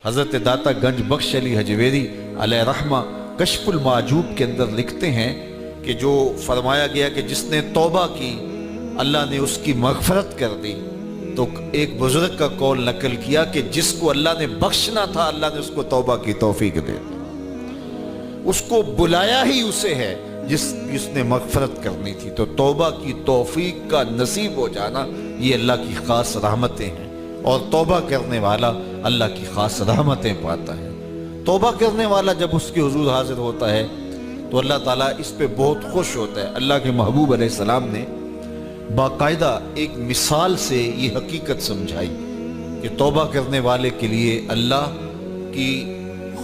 حضرت داتا گنج بخش علی حجویری علیہ رحمہ کشف المعجوب کے اندر لکھتے ہیں کہ جو فرمایا گیا کہ جس نے توبہ کی اللہ نے اس کی مغفرت کر دی، تو ایک بزرگ کا قول نقل کیا کہ جس کو اللہ نے بخشنا تھا اللہ نے اس کو توبہ کی توفیق دے دی، اس کو بلایا ہی اسے ہے جس نے مغفرت کرنی تھی۔ تو توبہ کی توفیق کا نصیب ہو جانا یہ اللہ کی خاص رحمتیں ہیں، اور توبہ کرنے والا اللہ کی خاص رحمتیں پاتا ہے۔ توبہ کرنے والا جب اس کے حضور حاضر ہوتا ہے تو اللہ تعالیٰ اس پہ بہت خوش ہوتا ہے۔ اللہ کے محبوب علیہ السلام نے باقاعدہ ایک مثال سے یہ حقیقت سمجھائی کہ توبہ کرنے والے کے لیے اللہ کی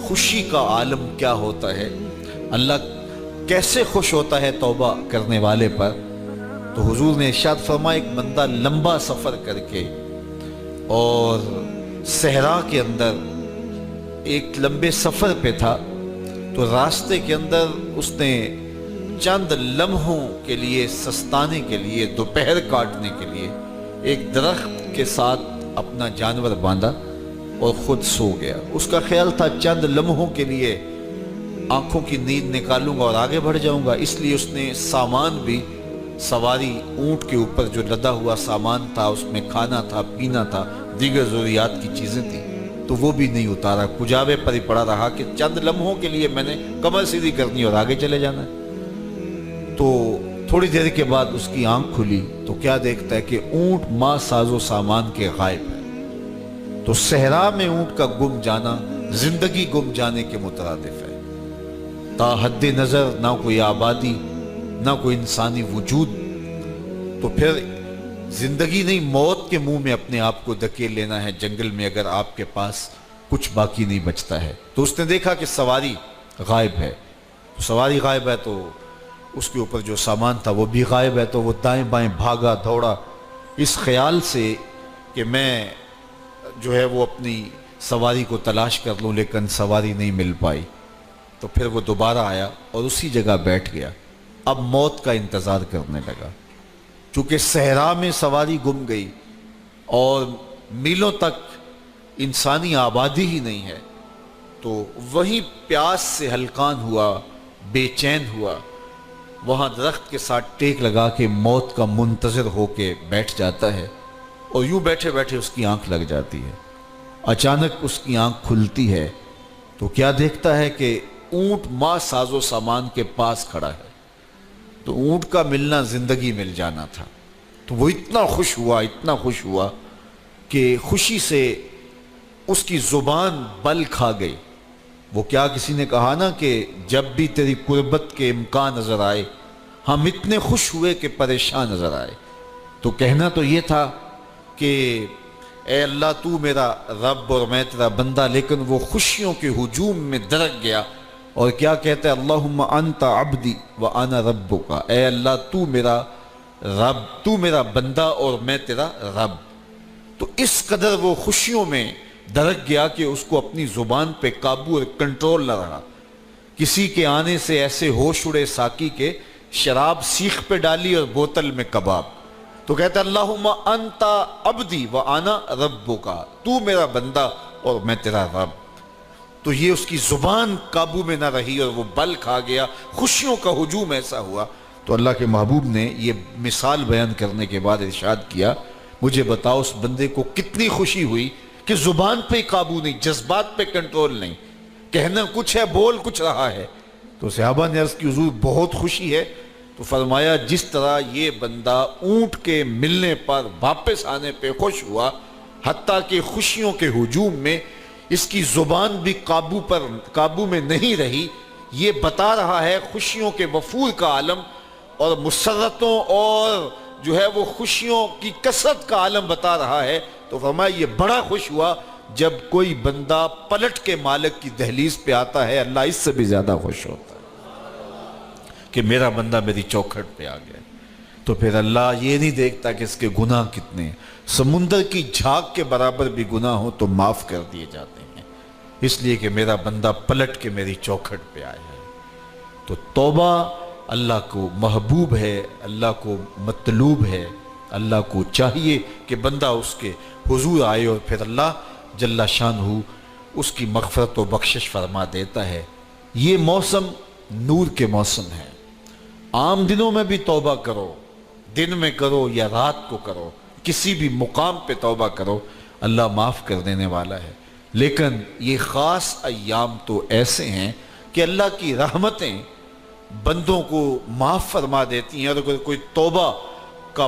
خوشی کا عالم کیا ہوتا ہے، اللہ کیسے خوش ہوتا ہے توبہ کرنے والے پر۔ تو حضور نے ارشاد فرمایا ایک بندہ لمبا سفر کر کے اور صحرا کے اندر ایک لمبے سفر پہ تھا، تو راستے کے اندر اس نے چند لمحوں کے لیے سستانے کے لیے دوپہر کاٹنے کے لیے ایک درخت کے ساتھ اپنا جانور باندھا اور خود سو گیا۔ اس کا خیال تھا چند لمحوں کے لیے آنکھوں کی نیند نکالوں گا اور آگے بڑھ جاؤں گا، اس لیے اس نے سامان بھی سواری اونٹ کے اوپر جو لدا ہوا سامان تھا، اس میں کھانا تھا، پینا تھا، دیگر ضروریات کی چیزیں تھیں، تو وہ بھی نہیں اتارا، کجاوے پر ہی پڑا رہا کہ چند لمحوں کے لیے میں نے کمر سیدھی کرنی اور آگے چلے جانا ہے۔ تو تھوڑی دیر کے بعد اس کی آنکھ کھلی تو کیا دیکھتا ہے کہ اونٹ ماں ساز و سامان کے غائب ہے۔ تو صحرا میں اونٹ کا گم جانا زندگی گم جانے کے مترادف ہے۔ تا حد نظر نہ کوئی آبادی، نہ کوئی انسانی وجود، تو پھر زندگی نہیں موت کے منہ میں اپنے آپ کو دھکیل لینا ہے جنگل میں اگر آپ کے پاس کچھ باقی نہیں بچتا ہے۔ تو اس نے دیکھا کہ سواری غائب ہے، تو سواری غائب ہے تو اس کے اوپر جو سامان تھا وہ بھی غائب ہے، تو وہ دائیں بائیں بھاگا دوڑا اس خیال سے کہ میں جو ہے وہ اپنی سواری کو تلاش کر لوں، لیکن سواری نہیں مل پائی۔ تو پھر وہ دوبارہ آیا اور اسی جگہ بیٹھ گیا، اب موت کا انتظار کرنے لگا۔ چونکہ صحرا میں سواری گم گئی اور میلوں تک انسانی آبادی ہی نہیں ہے، تو وہیں پیاس سے ہلکان ہوا، بے چین ہوا، وہاں درخت کے ساتھ ٹیک لگا کے موت کا منتظر ہو کے بیٹھ جاتا ہے، اور یوں بیٹھے بیٹھے اس کی آنکھ لگ جاتی ہے۔ اچانک اس کی آنکھ کھلتی ہے تو کیا دیکھتا ہے کہ اونٹ ماں ساز و سامان کے پاس کھڑا ہے۔ تو اونٹ کا ملنا زندگی مل جانا تھا، تو وہ اتنا خوش ہوا کہ خوشی سے اس کی زبان بل کھا گئی۔ وہ کیا کسی نے کہا نا کہ جب بھی تیری قربت کے امکان نظر آئے ہم اتنے خوش ہوئے کہ پریشان نظر آئے۔ تو کہنا تو یہ تھا کہ اے اللہ تو میرا رب اور میں تیرا بندہ، لیکن وہ خوشیوں کے ہجوم میں درک گیا اور کیا کہتا ہے، اللہم انت عبدی وانا ربک، اے اللہ تو میرا رب، تو میرا بندہ اور میں تیرا رب۔ تو اس قدر وہ خوشیوں میں درک گیا کہ اس کو اپنی زبان پہ قابو اور کنٹرول نہ رہا۔ کسی کے آنے سے ایسے ہوش اڑے ساقی کے، شراب سیخ پہ ڈالی اور بوتل میں کباب۔ تو کہتا ہے اللہم انت عبدی وانا ربک، تو میرا بندہ اور میں تیرا رب۔ تو یہ اس کی زبان قابو میں نہ رہی اور وہ بل کھا گیا، خوشیوں کا ہجوم ایسا ہوا۔ تو اللہ کے محبوب نے یہ مثال بیان کرنے کے بعد ارشاد کیا، مجھے بتاؤ اس بندے کو کتنی خوشی ہوئی کہ زبان پہ قابو نہیں، جذبات پہ کنٹرول نہیں، کہنا کچھ ہے بول کچھ رہا ہے۔ تو صحابہ نے عرض کی حضور بہت خوشی ہے۔ تو فرمایا جس طرح یہ بندہ اونٹ کے ملنے پر واپس آنے پہ خوش ہوا، حتیٰ کہ خوشیوں کے ہجوم میں اس کی زبان بھی قابو میں نہیں رہی، یہ بتا رہا ہے خوشیوں کے وفور کا عالم اور مسرتوں اور جو ہے وہ خوشیوں کی کثرت کا عالم بتا رہا ہے۔ تو فرمایا یہ بڑا خوش ہوا جب کوئی بندہ پلٹ کے مالک کی دہلیز پہ آتا ہے، اللہ اس سے بھی زیادہ خوش ہوتا ہے کہ میرا بندہ میری چوکھٹ پہ آ گیا۔ تو پھر اللہ یہ نہیں دیکھتا کہ اس کے گناہ کتنے ہیں، سمندر کی جھاگ کے برابر بھی گناہ ہو تو معاف کر دیے جاتے ہیں، اس لیے کہ میرا بندہ پلٹ کے میری چوکھٹ پہ آیا ہے۔ تو توبہ اللہ کو محبوب ہے، اللہ کو مطلوب ہے، اللہ کو چاہیے کہ بندہ اس کے حضور آئے اور پھر اللہ جل شانہ اس کی مغفرت و بخشش فرما دیتا ہے۔ یہ موسم نور کے موسم ہے۔ عام دنوں میں بھی توبہ کرو، دن میں کرو یا رات کو کرو، کسی بھی مقام پہ توبہ کرو، اللہ معاف کر دینے والا ہے۔ لیکن یہ خاص ایام تو ایسے ہیں کہ اللہ کی رحمتیں بندوں کو معاف فرما دیتی ہیں، اور اگر کوئی توبہ کا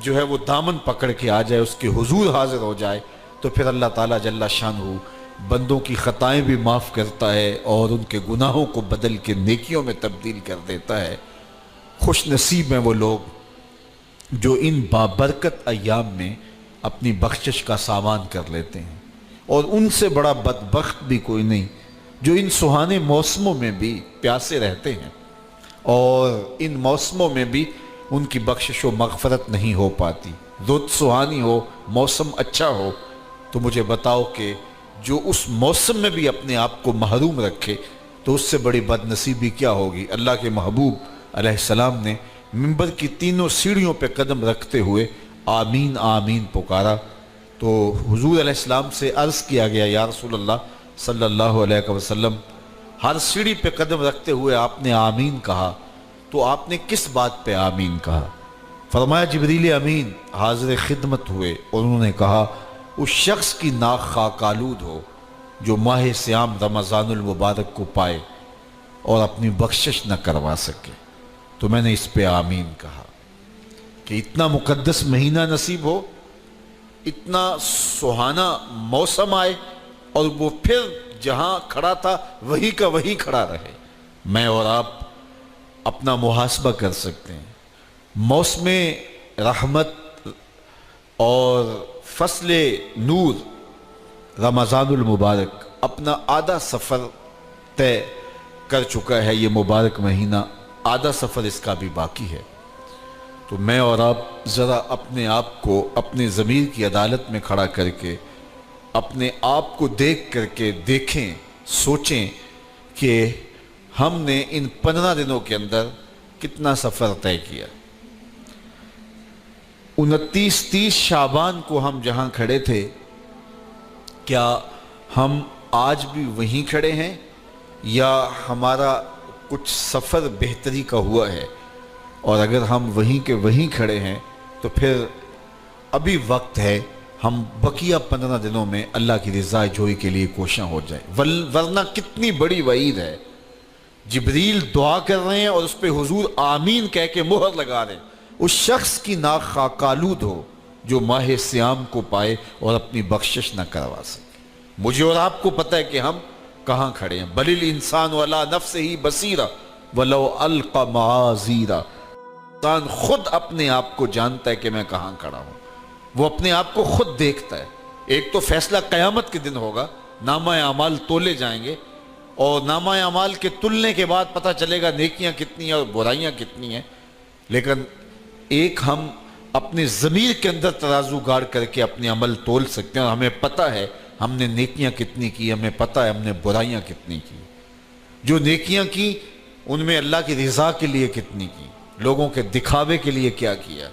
جو ہے وہ دامن پکڑ کے آ جائے، اس کے حضور حاضر ہو جائے، تو پھر اللہ تعالیٰ جل شانہ بندوں کی خطائیں بھی معاف کرتا ہے اور ان کے گناہوں کو بدل کے نیکیوں میں تبدیل کر دیتا ہے۔ خوش نصیب ہیں وہ لوگ جو ان بابرکت ایام میں اپنی بخشش کا سامان کر لیتے ہیں، اور ان سے بڑا بدبخت بھی کوئی نہیں جو ان سہانے موسموں میں بھی پیاسے رہتے ہیں اور ان موسموں میں بھی ان کی بخشش و مغفرت نہیں ہو پاتی۔ رت سہانی ہو، موسم اچھا ہو، تو مجھے بتاؤ کہ جو اس موسم میں بھی اپنے آپ کو محروم رکھے تو اس سے بڑی بد نصیبی کیا ہوگی۔ اللہ کے محبوب علیہ السلام نے منبر کی تینوں سیڑھیوں پہ قدم رکھتے ہوئے آمین آمین پکارا، تو حضور علیہ السلام سے عرض کیا گیا، یا رسول اللہ صلی اللہ علیہ وسلم، ہر سیڑھی پہ قدم رکھتے ہوئے آپ نے آمین کہا، تو آپ نے کس بات پہ آمین کہا؟ فرمایا جبریل امین حاضر خدمت ہوئے اور انہوں نے کہا اس شخص کی ناک خاک آلود ہو جو ماہ صیام رمضان المبارک کو پائے اور اپنی بخشش نہ کروا سکے۔ تو میں نے اس پہ آمین کہا کہ اتنا مقدس مہینہ نصیب ہو، اتنا سہانا موسم آئے، اور وہ پھر جہاں کھڑا تھا وہی کا وہی کھڑا رہے۔ میں اور آپ اپنا محاسبہ کر سکتے ہیں۔ موسم رحمت اور فصل نور رمضان المبارک اپنا آدھا سفر طے کر چکا ہے، یہ مبارک مہینہ آدھا سفر اس کا بھی باقی ہے۔ تو میں اور آپ ذرا اپنے آپ کو اپنے ضمیر کی عدالت میں کھڑا کر کے اپنے آپ کو دیکھ کر کے دیکھیں، سوچیں کہ ہم نے ان 15 دنوں کے اندر کتنا سفر طے کیا۔ 29-30 شعبان کو ہم جہاں کھڑے تھے، کیا ہم آج بھی وہیں کھڑے ہیں یا ہمارا کچھ سفر بہتری کا ہوا ہے؟ اور اگر ہم وہیں کے وہیں کھڑے ہیں تو پھر ابھی وقت ہے، ہم بقیہ 15 دنوں میں اللہ کی رضا جوئی کے لیے کوشاں ہو جائیں، ورنہ کتنی بڑی وعید ہے۔ جبریل دعا کر رہے ہیں اور اس پہ حضور آمین کہہ کے مہر لگا رہے ہیں، اس شخص کی ناک خاک آلود ہو جو ماہ صیام کو پائے اور اپنی بخشش نہ کروا سکے۔ مجھے اور آپ کو پتہ ہے کہ ہم کہاں کھڑے ہیں۔ بل الانسان علی نفسہ بصیرہ ولو القی معاذیرہ، انسان خود اپنے آپ کو جانتا ہے کہ میں کہاں کھڑا ہوں، وہ اپنے آپ کو خود دیکھتا ہے۔ ایک تو فیصلہ قیامت کے دن ہوگا، نامہ اعمال تولے جائیں گے، اور نامہ اعمال کے تلنے کے بعد پتہ چلے گا نیکیاں کتنی ہیں اور برائیاں کتنی ہیں۔ لیکن ایک ہم اپنے ضمیر کے اندر ترازو گاڑ کر کے اپنے عمل تول سکتے ہیں، اور ہمیں پتہ ہے ہم نے نیکیاں کتنی کی، ہمیں پتہ ہے ہم نے برائیاں کتنی کی۔ جو نیکیاں کی ان میں اللہ کی رضا کے لیے کتنی کی، لوگوں کے دکھاوے کے لیے کیا کیا،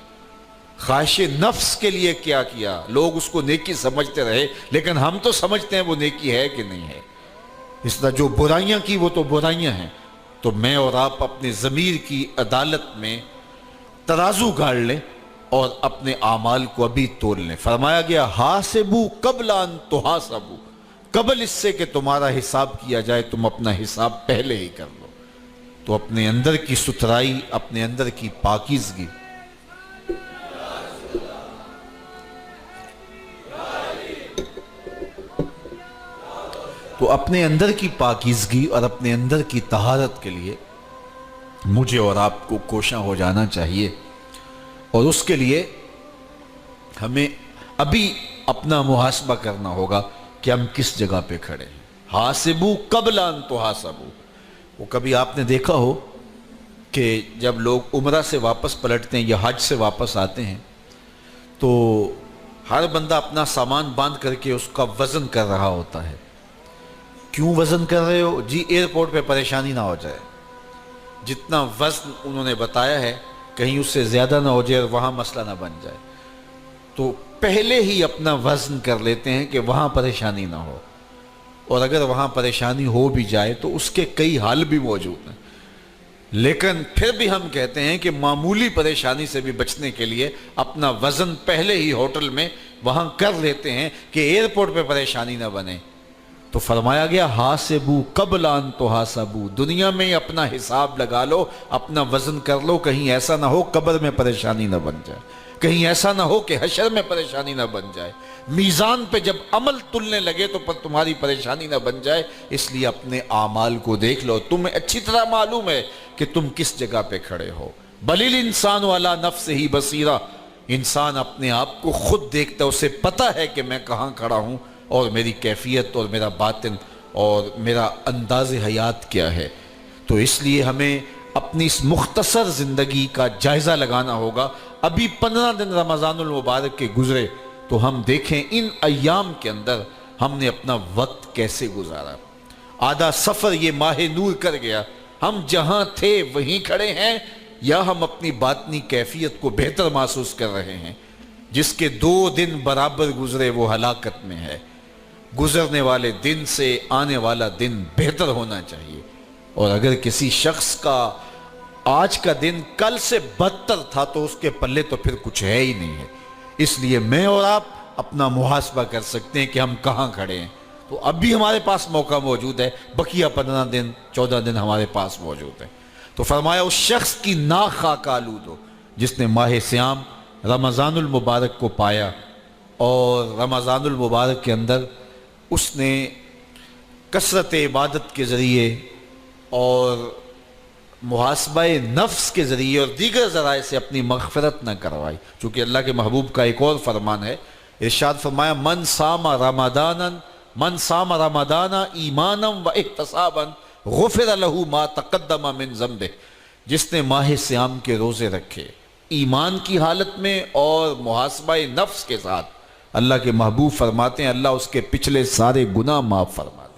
خواہش نفس کے لیے کیا کیا، لوگ اس کو نیکی سمجھتے رہے لیکن ہم تو سمجھتے ہیں وہ نیکی ہے کہ نہیں ہے۔ اس طرح جو برائیاں کی وہ تو برائیاں ہیں۔ تو میں اور آپ اپنے ضمیر کی عدالت میں ترازو گاڑ لیں اور اپنے اعمال کو ابھی تول لیں۔ فرمایا گیا حاسبوا قبل ان تحاسبوا، قبل اس سے کہ تمہارا حساب کیا جائے تم اپنا حساب پہلے ہی کر لو۔ تو اپنے اندر کی ستھرائی، اپنے اندر کی پاکیزگی، تو اپنے اندر کی پاکیزگی اور اپنے اندر کی طہارت کے لیے مجھے اور آپ کو کوشاں ہو جانا چاہیے، اور اس کے لیے ہمیں ابھی اپنا محاسبہ کرنا ہوگا کہ ہم کس جگہ پہ کھڑے ہیں۔ حاسبوا قبل ان تحاسبوا، وہ کبھی آپ نے دیکھا ہو کہ جب لوگ عمرہ سے واپس پلٹتے ہیں یا حج سے واپس آتے ہیں تو ہر بندہ اپنا سامان باندھ کر کے اس کا وزن کر رہا ہوتا ہے۔ کیوں وزن کر رہے ہو؟ جی ایئرپورٹ پہ پریشانی نہ ہو جائے، جتنا وزن انہوں نے بتایا ہے کہیں اس سے زیادہ نہ ہو جائے اور وہاں مسئلہ نہ بن جائے، تو پہلے ہی اپنا وزن کر لیتے ہیں کہ وہاں پریشانی نہ ہو۔ اور اگر وہاں پریشانی ہو بھی جائے تو اس کے کئی حل بھی موجود ہیں، لیکن پھر بھی ہم کہتے ہیں کہ معمولی پریشانی سے بھی بچنے کے لیے اپنا وزن پہلے ہی ہوٹل میں وہاں کر لیتے ہیں کہ ایئرپورٹ پہ پریشانی نہ بنے۔ تو فرمایا گیا حاسبو قبل ان تحاسبو، دنیا میں اپنا حساب لگا لو، اپنا وزن کر لو، کہیں ایسا نہ ہو قبر میں پریشانی نہ بن جائے، کہیں ایسا نہ ہو کہ حشر میں پریشانی نہ بن جائے، میزان پہ جب عمل تلنے لگے تو پر تمہاری پریشانی نہ بن جائے۔ اس لیے اپنے اعمال کو دیکھ لو، تمہیں اچھی طرح معلوم ہے کہ تم کس جگہ پہ کھڑے ہو۔ بل الانسان علی نفسہ بصیرہ، انسان اپنے آپ کو خود دیکھتا ہے، اسے پتہ ہے کہ میں کہاں کھڑا ہوں اور میری کیفیت اور میرا باطن اور میرا انداز حیات کیا ہے۔ تو اس لیے ہمیں اپنی اس مختصر زندگی کا جائزہ لگانا ہوگا۔ ابھی 15 دن رمضان المبارک کے گزرے تو ہم دیکھیں ان ایام کے اندر ہم نے اپنا وقت کیسے گزارا۔ آدھا سفر یہ ماہ نور کر گیا، ہم جہاں تھے وہیں کھڑے ہیں یا ہم اپنی باطنی کیفیت کو بہتر محسوس کر رہے ہیں؟ جس کے 2 دن برابر گزرے وہ ہلاکت میں ہے۔ گزرنے والے دن سے آنے والا دن بہتر ہونا چاہیے، اور اگر کسی شخص کا آج کا دن کل سے بدتر تھا تو اس کے پلے تو پھر کچھ ہے ہی نہیں ہے۔ اس لیے میں اور آپ اپنا محاسبہ کر سکتے ہیں کہ ہم کہاں کھڑے ہیں۔ تو اب بھی ہمارے پاس موقع موجود ہے، بقیہ 15 دن 14 دن ہمارے پاس موجود ہے۔ تو فرمایا اس شخص کی ناک خاک آلود ہو جس نے ماہ صیام رمضان المبارک کو پایا، اور رمضان المبارک کے اندر اس نے کثرت عبادت کے ذریعے اور محاسبہ نفس کے ذریعے اور دیگر ذرائع سے اپنی مغفرت نہ کروائی۔ چونکہ اللہ کے محبوب کا ایک اور فرمان ہے، ارشاد فرمایا من صام رمضان ایمانا و احتسابا غفر له ما تقدم من ذنبہ، جس نے ماہ صیام کے روزے رکھے ایمان کی حالت میں اور محاسبہ نفس کے ساتھ، اللہ کے محبوب فرماتے ہیں اللہ اس کے پچھلے سارے گناہ معاف فرماتے ہیں۔